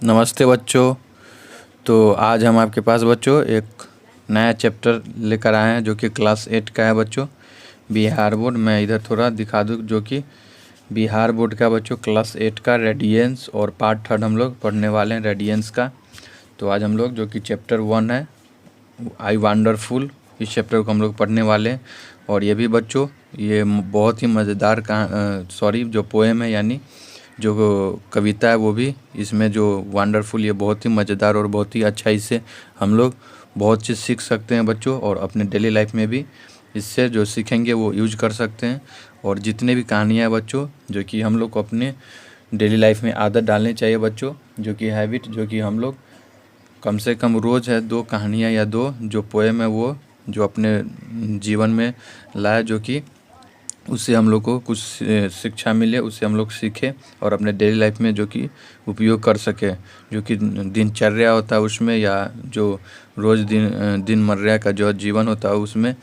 नमस्ते बच्चों। तो आज हम आपके पास बच्चों एक नया चैप्टर लेकर आए हैं जो कि क्लास 8 का है बच्चों, बिहार बोर्ड। मैं इधर थोड़ा दिखा दूँ जो कि बिहार बोर्ड का बच्चों क्लास 8 का रेडियंस और पार्ट 3 हम लोग पढ़ने वाले हैं रेडियंस का। तो आज हम लोग जो कि चैप्टर 1 है आई वंडरफुल, इस चैप्टर को हम लोग पढ़ने वाले हैं। और ये भी बच्चों ये बहुत ही मज़ेदार जो पोएम है यानी जो कविता है वो भी इसमें जो वंडरफुल, ये बहुत ही मज़ेदार और बहुत ही अच्छा, इससे हम लोग बहुत चीज़ सीख सकते हैं बच्चों। और अपने डेली लाइफ में भी इससे जो सीखेंगे वो यूज कर सकते हैं। और जितने भी कहानियाँ हैं बच्चों जो कि हम लोग को अपने डेली लाइफ में आदत डालनी चाहिए बच्चों, जो कि हैबिट, जो कि हम लोग कम से कम रोज़ है 2 कहानियाँ या 2 जो पोएम है वो जो अपने जीवन में लाए, जो कि उससे हम लोग को कुछ शिक्षा मिले, उससे हम लोग सीखें और अपने डेली लाइफ में जो कि उपयोग कर सके, जो कि दिनचर्या होता है उसमें या जो रोज़ दिनमर्रा का जो जीवन होता है उसमें।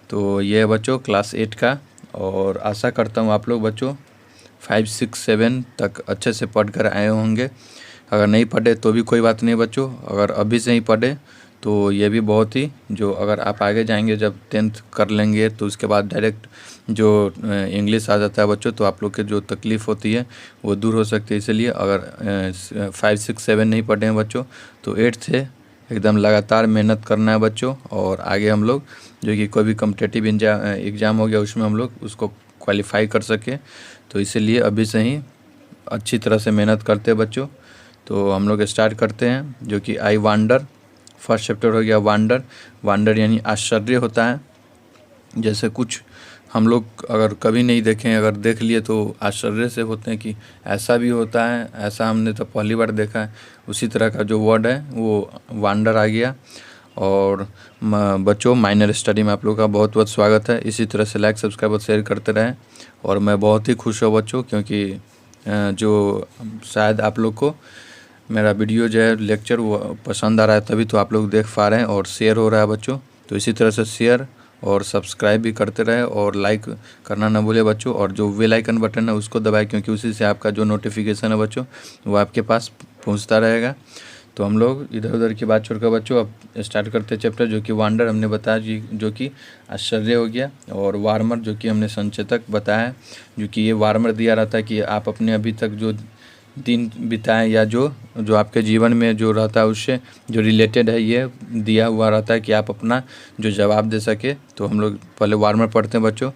तो ये है बच्चों क्लास 8 का। और आशा करता हूँ आप लोग बच्चों 5, 6, 7 तक अच्छे से पढ़ कर आए होंगे। अगर नहीं पढ़े तो भी कोई बात नहीं बच्चों, अगर अभी से ही पढ़े तो ये भी बहुत ही जो अगर आप आगे जाएंगे जब 10th कर लेंगे तो उसके बाद डायरेक्ट जो इंग्लिश आ जाता है बच्चों, तो आप लोग के जो तकलीफ़ होती है वो दूर हो सकती है। इसलिए अगर 5, 6, 7 नहीं पढ़े हैं बच्चों तो 8 से एकदम लगातार मेहनत करना है बच्चों। और आगे हम लोग जो कि कोई भी कॉम्पिटिटिव एग्ज़ाम हो गया उसमें हम लोग उसको क्वालिफाई कर सके, तो इसीलिए अभी से ही अच्छी तरह से मेहनत करते हैं बच्चों। तो हम लोग स्टार्ट करते हैं जो कि आई वांडर, फर्स्ट चैप्टर हो गया वांडर। वांडर यानी आश्चर्य होता है। जैसे कुछ हम लोग अगर कभी नहीं देखें, अगर देख लिए तो आश्चर्य से होते हैं कि ऐसा भी होता है, ऐसा हमने तो पहली बार देखा है। उसी तरह का जो वर्ड है वो वांडर आ गया। और बच्चों माइनर स्टडी में आप लोगों का बहुत बहुत स्वागत है। इसी तरह से लाइक, सब्सक्राइब और शेयर करते रहें। और मैं बहुत ही खुश हूँ बच्चों क्योंकि जो शायद आप लोग को मेरा वीडियो जो है लेक्चर वो पसंद आ रहा है, तभी तो आप लोग देख पा रहे हैं और शेयर हो रहा है बच्चों। तो इसी तरह से शेयर और सब्सक्राइब भी करते रहे और लाइक करना ना भूले बच्चों। और जो बेल आइकन बटन है उसको दबाएं क्योंकि उसी से आपका जो नोटिफिकेशन है बच्चों वो आपके पास पहुंचता रहेगा। तो हम लोग इधर उधर की बात छोड़कर बच्चों अब स्टार्ट करते हैं चैप्टर जो कि वांडर हमने बताया जी, जो कि आश्चर्य हो गया। और वार्मर जो कि हमने संचेतक बताया, जो कि ये वार्मर दिया रहता है कि आप अपने अभी तक जो दिन बिताएं या जो आपके जीवन में जो रहता है उससे जो रिलेटेड है, ये दिया हुआ रहता है कि आप अपना जो जवाब दे सके। तो हम लोग पहले वार्मर पढ़ते हैं बच्चों।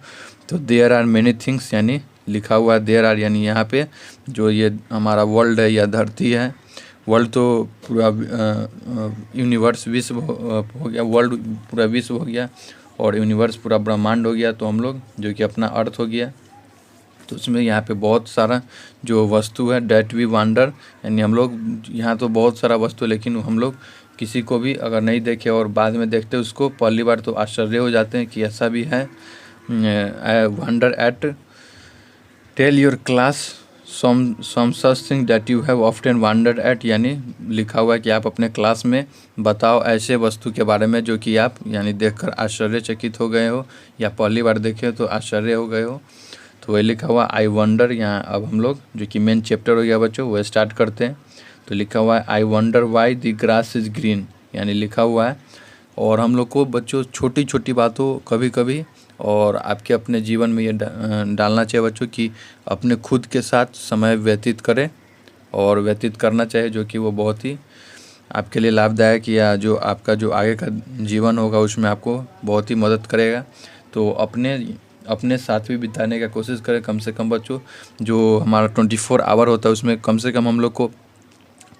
तो देयर आर मेनी थिंग्स यानी लिखा हुआ है देयर आर यानी यहाँ पे जो ये हमारा वर्ल्ड है या धरती है। वर्ल्ड तो पूरा यूनिवर्स विश्व हो गया, वर्ल्ड पूरा विश्व हो गया और यूनिवर्स पूरा ब्रह्मांड हो गया। तो हम लोग जो कि अपना अर्थ हो गया, तो उसमें यहाँ पे बहुत सारा जो वस्तु है डैट वी वांडर, यानी हम लोग यहाँ तो बहुत सारा वस्तु, लेकिन हम लोग किसी को भी अगर नहीं देखे और बाद में देखते उसको पहली बार तो आश्चर्य हो जाते हैं कि ऐसा भी है। I wonder at tell your class some such thing that you have often wondered at, यानी लिखा हुआ है कि आप अपने क्लास में बताओ ऐसे वस्तु के बारे में जो कि आप यानी देखकर आश्चर्यचकित हो गए हो या पहली बार देखे हो तो आश्चर्य हो गए हो। तो वही लिखा हुआ आई वंडर। यहाँ अब हम लोग जो कि मेन चैप्टर हो गया बच्चों वो स्टार्ट करते हैं। तो लिखा हुआ है I wonder why the grass is green, यानी लिखा हुआ है। और हम लोग को बच्चों छोटी छोटी बातों कभी कभी और आपके अपने जीवन में ये डालना चाहिए बच्चों कि अपने खुद के साथ समय व्यतीत करें और व्यतीत करना चाहिए, जो कि वो बहुत ही आपके लिए लाभदायक या जो आपका जो आगे का जीवन होगा उसमें आपको बहुत ही मदद करेगा। तो अपने साथ भी बिताने का कोशिश करें कम से कम बच्चों। जो हमारा 24 आवर होता है उसमें कम से कम हम लोग को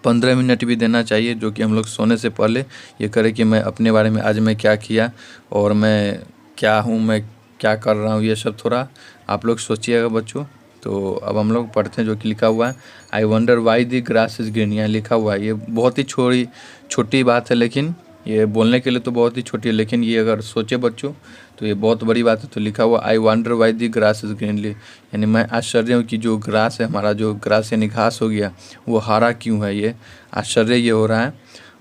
15 मिनट भी देना चाहिए, जो कि हम लोग सोने से पहले ये करें कि मैं अपने बारे में आज मैं क्या किया और मैं क्या हूँ, मैं क्या कर रहा हूँ, ये सब थोड़ा आप लोग सोचिएगा बच्चों। तो अब हम लोग पढ़ते हैं जो कि लिखा हुआ है I wonder why the grass is green, यहाँ लिखा हुआ है। ये बहुत ही छोटी बात है, लेकिन ये बोलने के लिए तो बहुत ही छोटी है, लेकिन ये अगर सोचे बच्चों तो ये बहुत बड़ी बात है। तो लिखा हुआ I wonder why the grass is greenly, यानी मैं आश्चर्य हूँ कि जो ग्रास है हमारा, जो ग्रास यानी घास हो गया, वो हरा क्यों है, ये आश्चर्य ये हो रहा है।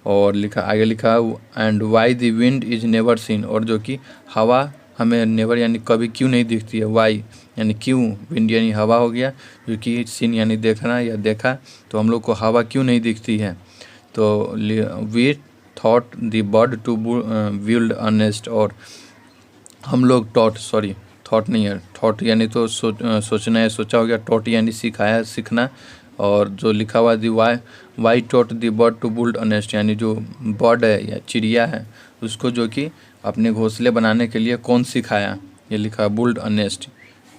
और आगे लिखा and why the wind is never seen, और जो कि हवा हमें नेवर यानी कभी क्यों नहीं दिखती है। वाई यानी क्यों, विंड यानी हवा हो गया, जो कि सीन यानी देखना या देखा, तो हम लोग को हवा क्यों नहीं दिखती है। तो we thought the bird to build a nest, और हम लोग थॉट नहीं है, थॉट यानी तो सोचना है, सोचा हो गया, टॉट यानी सिखाया, सीखना। और जो लिखा हुआ the why taught the bird to build a nest, यानी जो बर्ड है या चिड़िया है उसको जो कि अपने घोंसले बनाने के लिए कौन सिखाया, ये लिखा बिल्ड अ नेस्ट,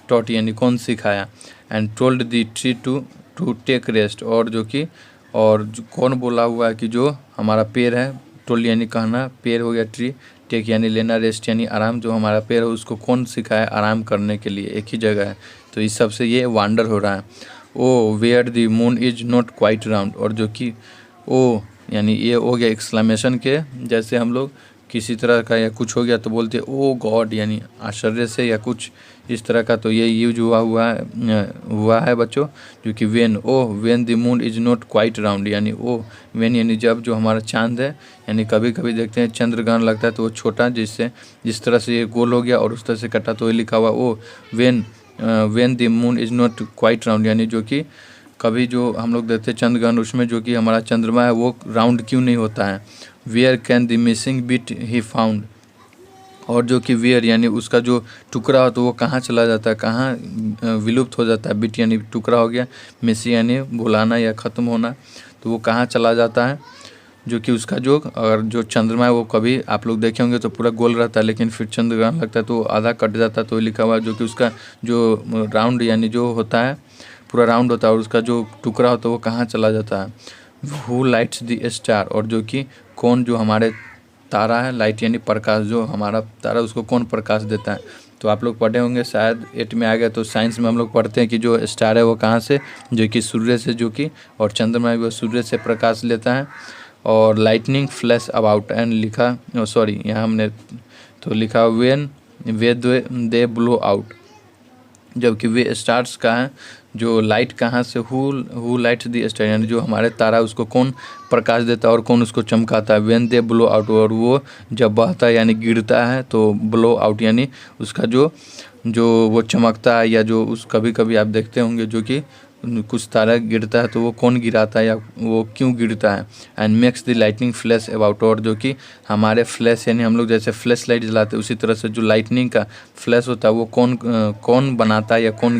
टॉट यानी कौन सिखाया। And told the tree to take rest, और जो कि कौन बोला हुआ है कि जो हमारा पेड़ है, टोल्ड यानी कहना, पेड़ हो गया ट्री, टेक यानी लेना, रेस्ट यानी आराम, जो हमारा पेड़ है उसको कौन सिखाया आराम करने के लिए, एक ही जगह है। तो इस सब से ये वांडर हो रहा है। O where the moon is not quite round, और जो कि ओ यानी ये हो गया एक्सक्लेमेशन के, जैसे हम लोग किसी तरह का या कुछ हो गया तो बोलते ओ गॉड, यानी आश्चर्य से या कुछ इस तरह का। तो ये यूज हुआ है बच्चों, जो कि when the moon is not quite round, यानी ओ वेन यानी जब जो हमारा चांद है, यानी कभी कभी देखते हैं चंद्रग्रहण लगता है तो वो छोटा, जिस तरह से ये गोल हो गया और उस तरह से कटा, तो ये लिखा हुआ O when the moon is not quite round, यानी जो कि कभी जो हम लोग देखते हैं चंद्रग्रहण, उसमें जो कि हमारा चंद्रमा है वो राउंड क्यों नहीं होता है। Where can the missing bit be found, और जो कि वेयर यानी उसका जो टुकड़ा हो तो वो कहाँ चला जाता है, कहाँ विलुप्त हो जाता है। बिट यानी टुकड़ा हो गया, मिसी यानी भुलाना या ख़त्म होना, तो वो कहाँ चला जाता है। जो कि उसका जो अगर जो चंद्रमा है वो कभी आप लोग देखे होंगे तो पूरा गोल रहता है, लेकिन फिर चंद्रग्रहण लगता है तो आधा कट जाता है। तो लिखा हुआ है जो कि उसका जो राउंड यानी जो होता है पूरा राउंड होता है, और उसका जो टुकड़ा होता है वो कहाँ चला जाता है। हु लाइट्स द स्टार, और जो कि कौन जो हमारे तारा है, लाइट यानी प्रकाश, जो हमारा तारा उसको कौन प्रकाश देता है। तो आप लोग पढ़े होंगे शायद 8 में आ गया, तो साइंस में हम लोग पढ़ते हैं कि जो स्टार है वो कहाँ से, जो कि सूर्य से, जो कि और चंद्रमा भी सूर्य से प्रकाश लेता है। और लाइटनिंग फ्लैश अबाउट एंड लिखा यहाँ हमने तो लिखा when way they blow out, जबकि वे स्टार्स का है जो लाइट कहाँ से, हु लाइट्स द स्टार, यानी जो हमारे तारा उसको कौन प्रकाश देता है और कौन उसको चमकाता है। व्हेन दे ब्लो आउट, और वो जब बहता है यानी गिरता है, तो ब्लो आउट यानी उसका जो वो चमकता है, या जो उस कभी कभी आप देखते होंगे जो कि कुछ तारा गिरता है तो वो कौन गिराता है या वो क्यों गिरता है। And makes the lightning flash about, और जो कि हमारे फ्लैश यानी हम लोग जैसे फ्लैश लाइट जलाते हैं उसी तरह से जो लाइटनिंग का फ्लैश होता है वो कौन बनाता है या कौन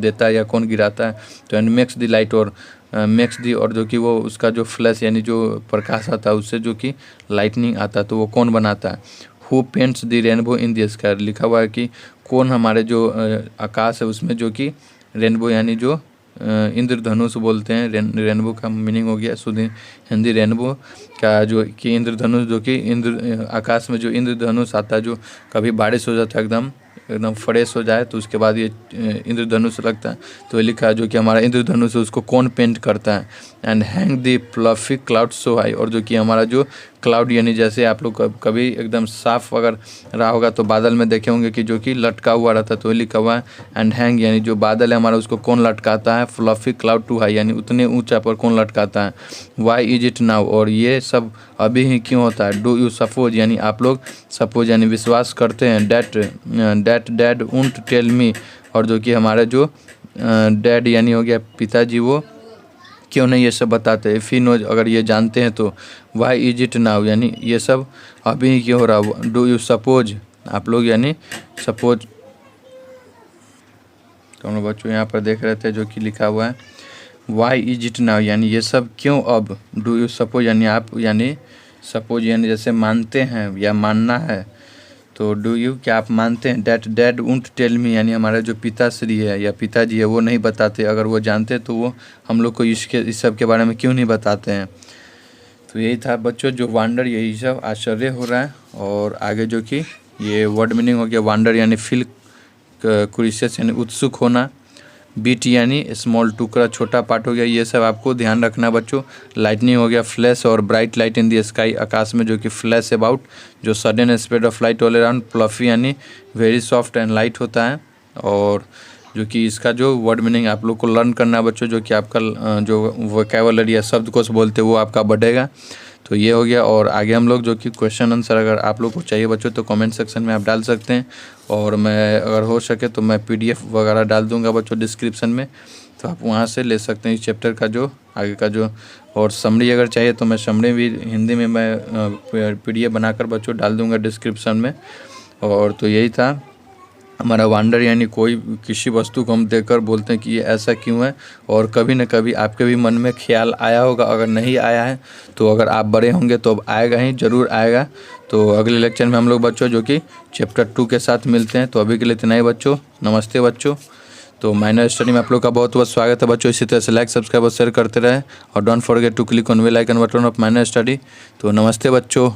देता है या कौन गिराता है। तो एंड मेक्स द लाइट, और मेक्स दी, और जो कि वो उसका जो फ्लैश यानी जो प्रकाश आता है उससे जो कि लाइटनिंग आता है, तो वो कौन बनाता है। Who paints the rainbow in the sky, लिखा हुआ है कि कौन हमारे जो आकाश है उसमें जो कि रेनबो यानी जो इंद्रधनुष बोलते हैं। रेनबो का मीनिंग हो गया शुद्ध हिंदी रेनबो का, जो कि इंद्रधनुष, जो कि आकाश में जो इंद्रधनुष आता है, जो कभी बारिश हो जाता है एकदम फ्रेश हो जाए तो उसके बाद ये इंद्रधनुष लगता है। तो ये लिखा है जो कि हमारा इंद्रधनुष है उसको कौन पेंट करता है। And hang the fluffy cloud so high, और जो कि हमारा जो क्लाउड यानी जैसे आप लोग कभी एकदम साफ अगर रहा होगा तो बादल में देखे होंगे कि जो कि लटका हुआ रहता है, तो ये लिखा हुआ है एंड हैंग यानी जो बादल है हमारा उसको कौन लटकाता है। फ्लफी क्लाउड टू हाई यानी उतने ऊंचा पर कौन लटकाता है। वाई इज इट नाउ, और ये सब अभी ही क्यों होता है। डू यू सपोज यानी आप लोग सपोज यानी विश्वास करते हैं। That dad won't tell me, और जो कि हमारे जो डैड यानी हो गया पिताजी, वो क्यों नहीं ये सब बताते। इफ़ ही नोज, अगर ये जानते हैं तो। वाई इज इट नाउ यानी ये सब अभी ही क्यों हो रहा। डू यू सपोज, आप लोग यानी सपोज, तो हम लोग बच्चों यहाँ पर देख रहे थे जो कि लिखा हुआ है वाई इज इट नाउ यानी ये सब क्यों अब। डू यू सपोज यानी आप, यानी सपोज यानी जैसे मानते हैं या मानना है, तो डू यू क्या आप मानते हैं। That dad won't tell me यानी हमारा जो पिताश्री है या पिताजी है वो नहीं बताते। अगर वो जानते तो वो हम लोग को इस सब के बारे में क्यों नहीं बताते हैं। तो यही था बच्चों जो वांडर, यही सब आश्चर्य हो रहा है। और आगे जो कि ये वर्ड मीनिंग हो गया वांडर यानी फील क्यूरियस यानी उत्सुक होना। बीट यानी स्मॉल टुकड़ा छोटा पार्ट हो गया। ये सब आपको ध्यान रखना बच्चों। लाइटनिंग हो गया फ्लैश, और bright light in the sky आकाश में जो कि फ्लैश अबाउट जो sudden spread of light all around. Fluffy यानी वेरी सॉफ्ट एंड लाइट होता है। और जो कि इसका जो वर्ड मीनिंग आप लोग को लर्न करना है बच्चों, जो कि आपका जो वोकैबुलरी या शब्दकोश बोलते हैं वो आपका बढ़ेगा। तो ये हो गया। और आगे हम लोग जो कि क्वेश्चन आंसर अगर आप लोग को चाहिए बच्चों तो कमेंट सेक्शन में आप डाल सकते हैं, और मैं अगर हो सके तो मैं PDF वगैरह डाल दूंगा बच्चों डिस्क्रिप्शन में, तो आप वहाँ से ले सकते हैं इस चैप्टर का जो आगे का जो। और समरी अगर चाहिए तो मैं समरी भी हिंदी में मैं PDF बनाकर बच्चों डाल दूंगा डिस्क्रिप्शन में। और तो यही था हमारा वंडर, यानी कोई किसी वस्तु को हम देखकर बोलते हैं कि ये ऐसा क्यों है। और कभी न कभी आपके भी मन में ख्याल आया होगा, अगर नहीं आया है तो अगर आप बड़े होंगे तो अब आएगा ही, ज़रूर आएगा। तो अगले लेक्चर में हम लोग बच्चों जो कि चैप्टर 2 के साथ मिलते हैं। तो अभी के लिए इतना ही बच्चों, नमस्ते बच्चों। तो माइनर स्टडी में आप लोग का बहुत बहुत स्वागत है बच्चों। इसी तरह से लाइक सब्सक्राइब और शेयर करते रहे, और don't forget to click on bell icon button of minor study. तो नमस्ते बच्चों।